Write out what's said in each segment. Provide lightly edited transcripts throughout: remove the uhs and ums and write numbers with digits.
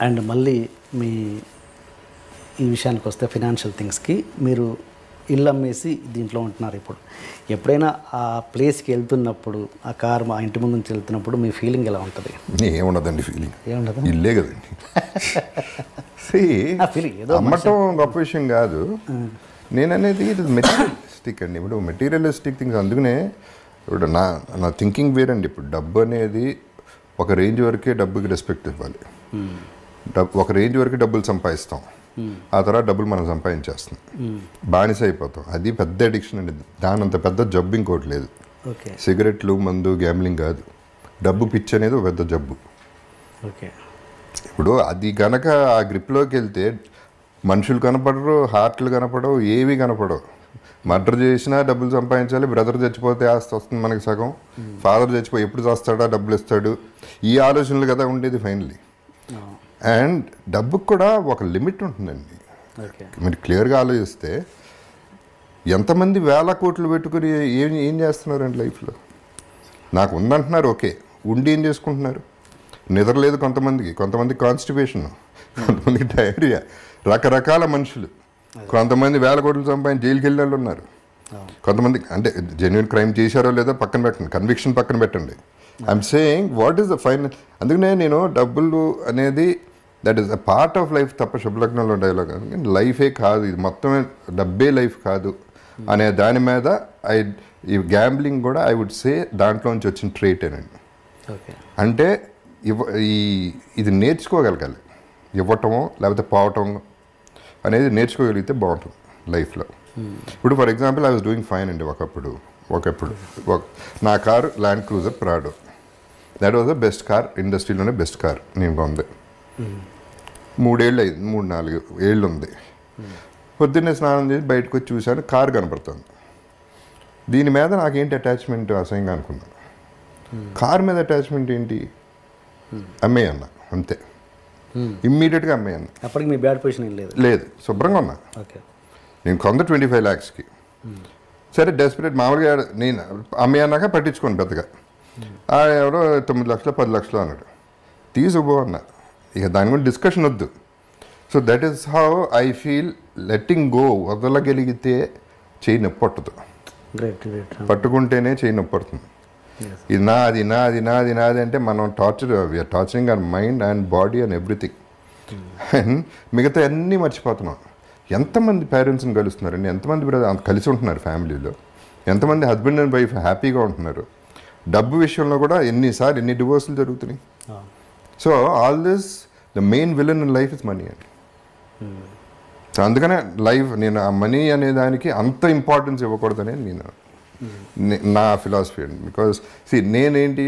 And మళ్ళీ మీ ఈ విషయానికి వస్తే ఫినాన్షియల్ థింగ్స్కి మీరు ఇల్లు అమ్మేసి దీంట్లో ఉంటున్నారు. ఇప్పుడు ఎప్పుడైనా ఆ ప్లేస్కి వెళ్తున్నప్పుడు ఆ కార్ మా ఇంటి ముందు నుంచి వెళ్తున్నప్పుడు మీ ఫీలింగ్ ఎలా ఉంటుంది? ఏముండదండి ఫీలింగ్, ఏముండదు, ఇల్లే కదండి. ఫీలింగ్ ఏదో అమ్మటం గొప్ప విషయం కాదు. నేననేది ఇది మెటీరియలిస్టిక్ అండి. ఇప్పుడు మెటీరియలిస్టిక్ థింగ్స్, అందుకనే ఇప్పుడు నా థింకింగ్ వేరండి. ఇప్పుడు డబ్బు అనేది ఒక రేంజ్ వరకే డబ్బుకి రెస్పెక్ట్ ఇవ్వాలి. ఒక రేంజ్ వరకు డబ్బులు సంపాదిస్తాం, ఆ తర్వాత డబ్బులు మనం సంపాదించేస్తాం, బానిస అయిపోతాం. అది పెద్ద అడిక్షన్ అండి. దాని అంత పెద్ద జబ్బు ఇంకోటి లేదు. సిగరెట్లు, మందు, గ్యాంబ్లింగ్ కాదు, డబ్బు పిచ్చి అనేది ఒక పెద్ద జబ్బు. ఇప్పుడు అది గనక ఆ గ్రిప్లోకి వెళ్తే మనుషులు కనపడరు, హార్ట్లు కనపడవు, ఏవి కనపడవు. మర్డర్ చేసినా డబ్బులు సంపాదించాలి, బ్రదర్ చచ్చిపోతే ఆస్తి వస్తుంది మనకి సగం, ఫాదర్ చచ్చిపోయి ఎప్పుడు చేస్తాడా డబ్బులు ఇస్తాడు, ఈ ఆలోచనలు కదా ఉండేది ఫైనల్లీ. అండ్ డబ్బుకు కూడా ఒక లిమిట్ ఉంటుందండి. మీరు క్లియర్గా ఆలోచిస్తే ఎంతమంది వేల కోట్లు పెట్టుకుని ఏం చేస్తున్నారండి లైఫ్లో? నాకు ఉందంటున్నారు, ఓకే, ఉండి ఏం చేసుకుంటున్నారు? నిద్ర లేదు కొంతమంది కాన్స్టిపేషన్, కొంతమందికి డయేరియా, రకరకాల మనుషులు. కొంతమంది వేల కోట్లు సంపాదించి జైలుకి వెళ్ళే వాళ్ళు ఉన్నారు. కొంతమంది అంటే జెన్యున్ క్రైమ్ చేశారో లేదో పక్కన పెట్టండి, కన్విక్షన్ పక్కన పెట్టండి. I'm saying what is the final. అందుకనే నేను డబ్బులు అనేది that is a part of life తప్ప శుభలగ్నంలో డైలాగ్ లైఫే కాదు, ఇది మొత్తమే డబ్బే లైఫ్ కాదు అనే దాని మీద ఈ గ్యాంబ్లింగ్ కూడా ఐ వుడ్ సే దాంట్లోంచి వచ్చిన ట్రేటేనండి. అంటే ఇది నేర్చుకోగలగాలి, ఇవ్వటమో లేకపోతే పోవటం అనేది నేర్చుకోగలిగితే బాగుంటుంది లైఫ్లో. ఇప్పుడు for example I was doing fine అండి ఒకప్పుడు నా car Land Cruiser Prado. That was the best car, ఇండస్ట్రీలోనే బెస్ట్ కార్ నేను కొంది. 3-4 ఏళ్ళు ఉంది. పొద్దున్నే స్నానం చేసి బయటకు వచ్చి చూశాను, కారు కనపడుతుంది. దీని మీద నాకేంటి అటాచ్మెంట్ అసహ్యంగా అనుకున్నాను. కారు మీద అటాచ్మెంట్ ఏంటి, అమ్మేయన్నా అంతే, ఇమ్మీడియట్గా అమ్మేయన్నా. అప్పటికి మీ బ్యాడ్ పొజిషన్ లేదు, శుభ్రంగా ఉన్నా. నేను కొంత 25 lakhsకి. సరే డెస్పరేట్ మామూలుగా నేను అమ్మేయన్నాక పట్టించుకోండి పెద్దగా. ఎవరో 9 లక్షలు 10 లక్షలు అన్నాడు, తీసుకుపో అన్నా. ఇక దాని గురించి డిస్కషన్ వద్దు. So that is how I feel. Letting go, వదలగలిగితే చేయి నొప్పి పట్టదు, పట్టుకుంటేనే చేయి నొప్పి పడుతుంది. ఇది నాది అంటే మనం we're torturing our mind and body and everything. And మిగతా అన్నీ మర్చిపోతున్నాం. ఎంతమంది పేరెంట్స్ని కలుస్తున్నారండి, ఎంతమంది కలిసి ఉంటున్నారు ఫ్యామిలీలో, ఎంతమంది హస్బెండ్ అండ్ వైఫ్ హ్యాపీగా ఉంటున్నారు. డబ్బు విషయంలో కూడా ఎన్ని డివోర్సులు జరుగుతున్నాయి. So all this the main villain in life is money అండి. సో అందుకనే నేను ఆ మనీ అనే దానికి అంత ఇంపార్టెన్స్ ఇవ్వకూడదనే నా ఫిలాసఫీ అండి. బికాస్ నేనేంటి,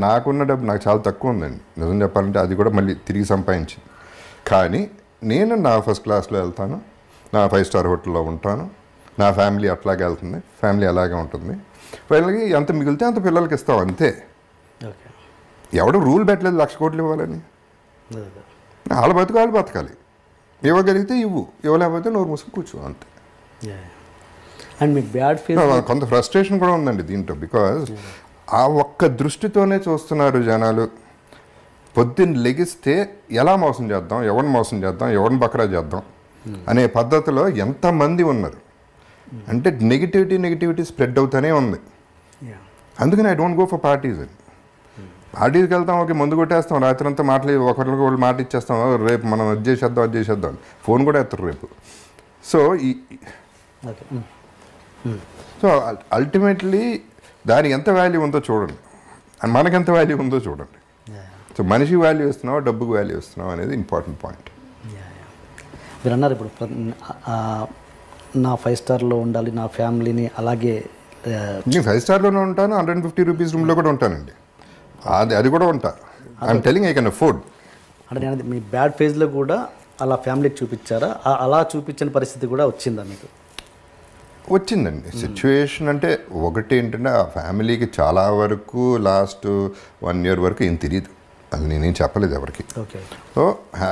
నాకున్న డబ్బు నాకు చాలా తక్కువ ఉందండి నిజం చెప్పాలంటే. అది కూడా మళ్ళీ తిరిగి సంపాదించింది. కానీ నేను నా ఫస్ట్ క్లాస్లో వెళ్తాను, నా 5-star హోటల్లో ఉంటాను, నా ఫ్యామిలీ అట్లాగే వెళ్తుంది, ఫ్యామిలీ అలాగే ఉంటుంది. వాళ్ళకి ఎంత మిగిలితే అంత పిల్లలకి ఇస్తాం అంతే. ఎవడు రూల్ పెట్టలేదు 1,00,000 కోట్లు ఇవ్వాలని. వాళ్ళ బతకాలి, ఇవ్వగలిగితే ఇవ్వు, ఇవ్వలేకపోతే నోరు మూసుకు కూర్చో అంతే. అండ్ మీకు బ్యాడ్ ఫీల్, కొంత ఫ్రస్ట్రేషన్ కూడా ఉందండి దీంట్లో. బికాజ్ ఆ ఒక్క దృష్టితోనే చూస్తున్నారు జనాలు. పొద్దున్న లెగిస్తే ఎలా మోసం చేద్దాం, ఎవరిని బకరా చేద్దాం అనే పద్ధతిలో ఎంతమంది ఉన్నారు అంటే నెగిటివిటీ స్ప్రెడ్ అవుతూనే ఉంది. అందుకని I don't go for parties అండి. పార్టీస్కి వెళ్తాం, ఓకే, ముందు కొట్టేస్తాం, రాత్రి అంతా ఒకరికి వాళ్ళు మాట ఇచ్చేస్తాం, రేపు మనం అది చేసేద్దాం ఫోన్ కూడా ఎత్తారు రేపు. సో అల్టిమేట్లీ దానికి ఎంత వాల్యూ ఉందో చూడండి, అండ్ మనకెంత వాల్యూ ఉందో చూడండి. సో మనిషికి వాల్యూ ఇస్తున్నావా, డబ్బుకు వాల్యూ ఇస్తున్నావా అనేది ఇంపార్టెంట్ పాయింట్. మీరు అన్నారు ఇప్పుడు నా 5 స్టార్లో ఉండాలి, నా ఫ్యామిలీని అలాగే. నేను 5 స్టార్లోనే ఉంటాను, 150 రూపీస్ రూమ్లో కూడా ఉంటానండి. అది కూడా ఉంటా. I'm telling I can afford. అంటే నేను మీ బ్యాడ్ ఫేజ్లో కూడా అలా ఫ్యామిలీకి చూపించారా? అలా చూపించిన పరిస్థితి కూడా వచ్చిందా మీకు? వచ్చిందండి సిచ్యువేషన్. అంటే ఒకటి ఏంటంటే ఆ ఫ్యామిలీకి చాలా వరకు లాస్ట్ 1 year వరకు ఏం తెలియదు, అది నేనేం చెప్పలేదు ఎవరికి. So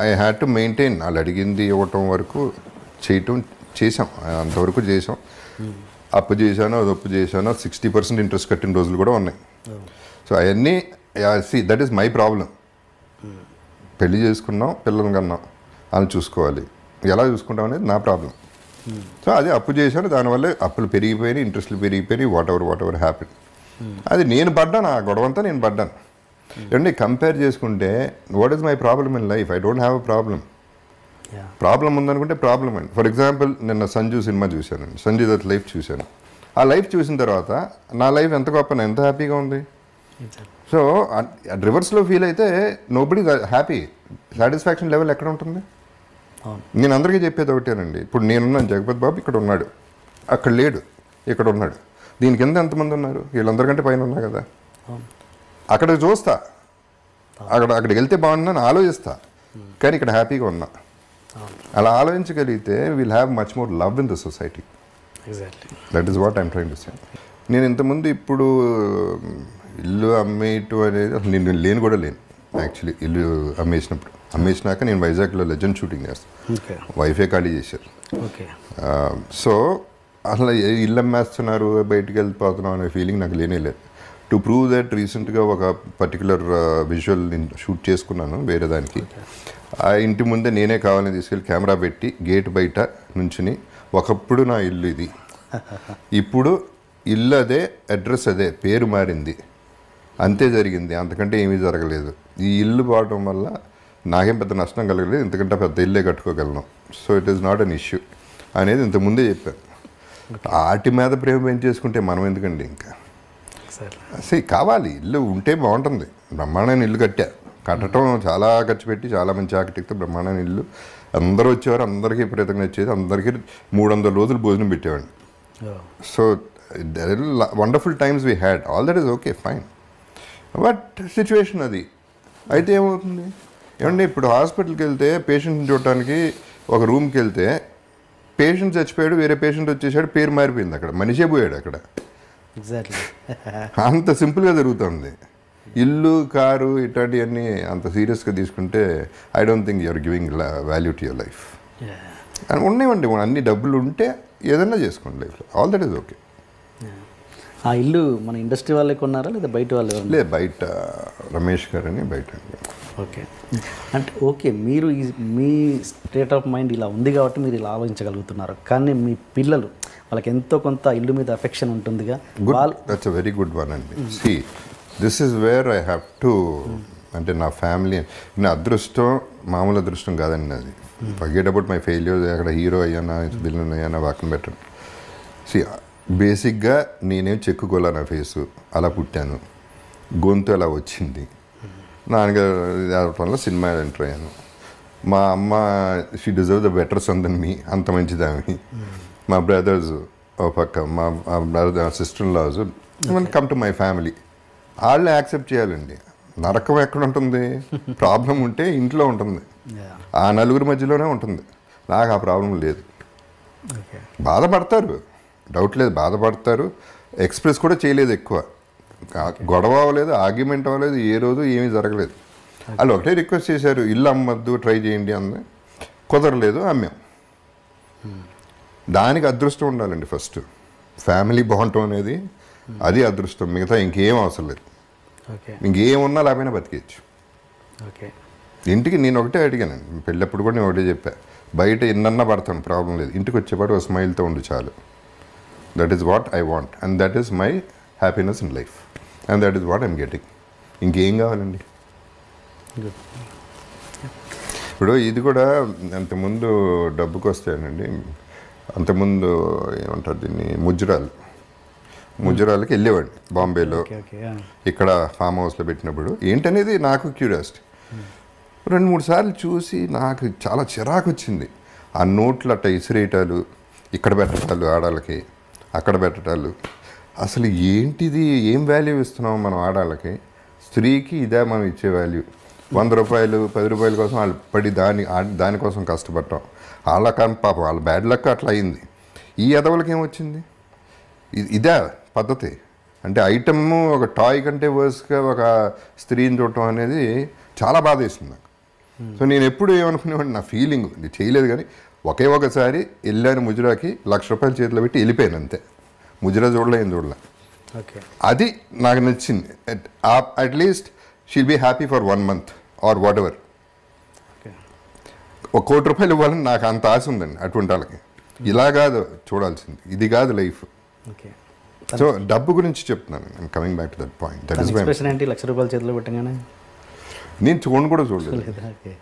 I had to maintain. వాళ్ళు అడిగింది ఇవ్వటం వరకు చేసాం, అంతవరకు చేసాం. అప్పు చేశాను, అది అప్పు చేశాను, 60% ఇంట్రెస్ట్ కట్టిన రోజులు కూడా ఉన్నాయి. సో అవన్నీ దట్ ఈస్ మై ప్రాబ్లం. పెళ్లి చేసుకున్నాం, పిల్లల్ని కన్నాం, అని చూసుకోవాలి. ఎలా చూసుకుంటాం అనేది నా ప్రాబ్లం. సో అది అప్పు చేశాను, దానివల్ల అప్పులు పెరిగిపోయినాయి, ఇంట్రెస్ట్లు పెరిగిపోయినాయి, వాట్ ఎవర్ హ్యాపీ. అది నేను పడ్డాను, ఆ గొడవంతా నేను పడ్డాను. ఏమంటే కంపేర్ చేసుకుంటే what is my problem in life? I don't have a problem ఉందనుకుంటే ప్రాబ్లం అండి. ఫర్ ఎగ్జాంపుల్ నిన్న సంజు సినిమా చూశాను, సంజయ్ దత్ లైఫ్ చూశాను. ఆ లైఫ్ చూసిన తర్వాత నా లైఫ్ ఎంత గొప్ప, ఎంత హ్యాపీగా ఉంది. సో రివర్స్లో ఫీల్ అయితే నోబడీ హ్యాపీ. సాటిస్ఫాక్షన్ లెవెల్ ఎక్కడ ఉంటుంది? నేను అందరికీ చెప్పేది ఒకటేనండి. ఇప్పుడు నేనున్నాను, జగపతి బాబు ఇక్కడ ఉన్నాడు, అక్కడ లేడు, ఇక్కడ ఉన్నాడు. దీని కింద ఎంతమంది ఉన్నారు? వీళ్ళందరికంటే పైన ఉన్నా కదా. అక్కడికి చూస్తా, అక్కడికి వెళ్తే బాగుందని ఆలోచిస్తా, కానీ ఇక్కడ హ్యాపీగా ఉన్నా. అలా ఆలోచించగలిగితే will have much more love in the society. That is what I'm trying to say. నేను ఇంతకుముందు ఇప్పుడు ఇల్లు అమ్మేయటం అనేది అసలు నేను లేను కూడా లేను. యాక్చువల్లీ ఇల్లు అమ్మేసినాక నేను వైజాగ్లో లెజెండ్ షూటింగ్ చేస్తాను, వైఫే ఖాళీ చేశారు. సో అసలు ఇల్లు అమ్మేస్తున్నారు, బయటికి వెళ్ళిపోతున్నాం అనే ఫీలింగ్ నాకు లేనే లేదు. టు ప్రూవ్ దట్ రీసెంట్గా ఒక పర్టికులర్ విజువల్ నేను షూట్ చేసుకున్నాను వేరే దానికి. ఆ ఇంటి ముందే నేనే కావాలని తీసుకెళ్ళి కెమెరా పెట్టి గేట్ బయట నుంచుని, ఒకప్పుడు నా ఇల్లు ఇది, ఇప్పుడు ఇల్లు అదే, అడ్రస్ అదే, పేరు మారింది, అంతే జరిగింది, అంతకంటే ఏమీ జరగలేదు. ఈ ఇల్లు పోవడం వల్ల నాకేం పెద్ద నష్టం కలగలేదు, ఎందుకంటే పెద్ద ఇల్లే కట్టుకోగలను. So it is not an issue అనేది ఇంతకుముందే చెప్పాను. ఆటి మీద ప్రేమ పెంచేసుకుంటే మనం ఎందుకండి ఇంకా అసలు కావాలి. ఇల్లు ఉంటే బాగుంటుంది. బ్రహ్మాండమైన ఇల్లు కట్టడం చాలా ఖర్చు పెట్టి చాలా మంచి ఆర్కిటెక్ట్తో బ్రహ్మాండమైన ఇల్లు, అందరూ వచ్చేవారు, అందరికీ విపరీతంగా వచ్చేది, అందరికీ 300 రోజులు భోజనం పెట్టేవాడిని. So wonderful times we had, all that is okay fine. But situation అది అయితే ఏమవుతుంది ఏమంటే, ఇప్పుడు హాస్పిటల్కి వెళ్తే పేషెంట్ని చూడటానికి ఒక రూమ్కి వెళ్తే పేషెంట్ చచ్చిపోయాడు, వేరే పేషెంట్ వచ్చేసాడు, పేరు మారిపోయింది, అక్కడ మనిషే పోయాడు అక్కడ. అంత సింపుల్గా జరుగుతుంది. ఇల్లు, కారు ఇట్లాంటివన్నీ అంత సీరియస్గా తీసుకుంటే I don't think you're giving value to your life. అని ఉన్నాయండి, అన్ని డబ్బులు ఉంటే ఏదన్నా చేసుకోండి లైఫ్లో, ఆల్ దట్ ఈస్ ఓకే. ఆ ఇల్లు మన ఇండస్ట్రీ వాళ్ళే కొన్నారా లేదా బయట వాళ్ళు? లేదు, బయట రమేష్ గారు అని బయట. ఓకే, అంటే ఓకే, మీరు మీ స్టేట్ ఆఫ్ మైండ్ ఇలా ఉంది కాబట్టి మీరు ఇలా ఆలోచించగలుగుతున్నారు. కానీ మీ పిల్లలు, వాళ్ళకి ఎంతో కొంత ఇల్లు మీద అఫెక్షన్ ఉంటుందిగా. That's a very good one అండి. See this is where I have to, అంటే నా ఫ్యామిలీ, నా అదృష్టం మామూలు అదృష్టం కాదండి అది. ఫర్గెట్ అబౌట్ మై ఫెయిల్యూర్, అక్కడ హీరో అయ్యానా విలన్ అయ్యానా వాకం పెట్టండి. సి బేసిక్గా నేనేం చెక్కుకోలే, నా ఫేసు అలా పుట్టాను, గొంతు అలా వచ్చింది. నాన్నగారు వల్ల సినిమా ఎంటర్ అయ్యాను. మా అమ్మ she deserve the better son then me, అంత మంచిదామి. మా బ్రదర్స్ ఓ పక్క, మా brother sister in laws come to my family, వాళ్ళని యాక్సెప్ట్ చేయాలండి. నరకం ఎక్కడ ఉంటుంది? ప్రాబ్లం ఉంటే ఇంట్లో ఉంటుంది, ఆ నలుగురి మధ్యలోనే ఉంటుంది. నాకు ఆ ప్రాబ్లం లేదు. బాధపడతారు, డౌట్ లేదు, బాధపడతారు. ఎక్స్ప్రెస్ కూడా చేయలేదు ఎక్కువ, గొడవ అవ్వలేదు, ఆర్గ్యుమెంట్ అవ్వలేదు, ఏ రోజు ఏమీ జరగలేదు. వాళ్ళు ఒకటే రిక్వెస్ట్ చేశారు, ఇల్లు అమ్మద్దు, ట్రై చేయండి అంది. కుదరలేదు, అమ్మాం. దానికి అదృష్టం ఉండాలండి ఫస్ట్. ఫ్యామిలీ బాగుంటాం అనేది అది అదృష్టం, మిగతా ఇంకేం అవసరం లేదు. ఇంకేమున్నా లేకపోయినా బతికేయచ్చు. ఇంటికి నేను ఒకటే అడిగానండి, పెళ్ళప్పుడు కూడా నేను ఒకటే చెప్పా, బయట ఎన్నన్నా పడతాను ప్రాబ్లం లేదు, ఇంటికి వచ్చేపాటు ఒక స్మైల్తో ఉండి చాలు. That is what I want and that is my happiness in life and that is what I'm getting. ఇంకేం కావాలండి? ఇప్పుడు ఇది కూడా అంతకుముందు డబ్బుకి వస్తాయనండి, అంతకుముందు ఏమంటారు దీన్ని, ముజరాలకి వెళ్ళేవాడిని బాంబేలో, ఇక్కడ ఫామ్ హౌస్లో పెట్టినప్పుడు. ఏంటనేది నాకు క్యూరియాసిటీ. 2-3 సార్లు చూసి నాకు చాలా చిరాకు వచ్చింది. ఆ నోట్లు అట్ట ఇసిరేయటాలు, ఇక్కడ పెట్టటాలు, ఆడాళ్ళకి అక్కడ పెట్టటాలు. అసలు ఏంటిది? ఏం వాల్యూ ఇస్తున్నాం మనం ఆడాళ్ళకి? స్త్రీకి ఇదే మనం ఇచ్చే వాల్యూ? 100 రూపాయలు 10 రూపాయల కోసం వాళ్ళు పడి దానికోసం కష్టపడటం. వాళ్ళ కానీ పాపం వాళ్ళ బ్యాడ్ లక్ అట్లా అయింది. ఈ ఎదవలకి ఏమొచ్చింది? ఇదే పద్ధతి అంటే? ఐటమ్ ఒక టాయ్ కంటే వర్స్గా ఒక స్త్రీని చూడటం అనేది చాలా బాధ వేస్తుంది నాకు. సో నేను ఎప్పుడు ఏమనుకునేవాడిని, నా ఫీలింగ్ ఇది చేయలేదు, కానీ ఒకసారి వెళ్ళాను ముజరాకి, 1,00,000 రూపాయలు చేతిలో పెట్టి వెళ్ళిపోయాను అంతే. ముజరా చూడలే, ఏం చూడలే. అది నాకు నచ్చింది. At least she'll be happy for 1 month or whatever. Okay. ₹1,00,00,000 ఇవ్వాలని నాకు అంత ఆశ ఉందండి అటువంటి వాళ్ళకి. ఇలా కాదు చూడాల్సింది, ఇది కాదు లైఫ్. ఓకే. సో డబ్బు గురించి చెప్తున్నాను, I'm coming back to that point. That is my expression ఏంటి ₹1,00,000 చేతిలో పెట్టగానే? నేను చూడను కూడా చూడలేదు, ఓకే.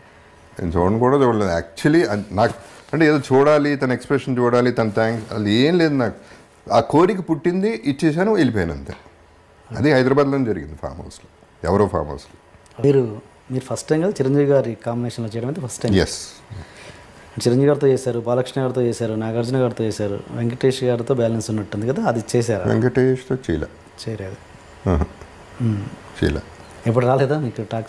నేను చూడను కూడా చూడలేదు యాక్చువల్లీ. నాకు అంటే ఏదో చూడాలి, తన ఎక్స్ప్రెషన్ చూడాలి, తన థ్యాంక్స్, అది ఏం లేదు. నాకు ఆ కోరిక పుట్టింది, ఇచ్చేసాను, వెళ్ళిపోయాను అంతే. అది హైదరాబాద్లో జరిగింది, ఫామ్ హౌస్లో, ఎవరో ఫామ్ హౌస్లో. మీరు ఫస్ట్ టైం కదా చిరంజీవి గారి కాంబినేషన్లో చేయడం అయితే ఫస్ట్ టైం? ఎస్. చిరంజీవి గారితో చేశారు, బాలకృష్ణ గారితో చేశారు, నాగార్జున గారితో చేశారు, వెంకటేష్ గారితో బ్యాలెన్స్ ఉన్నట్టుంది కదా, అది చేశారా? వెంకటేష్తో చేయలేదు. చేయలేదు. చేయలే. ఎప్పుడు రాలేదా మీకు టాక్స్?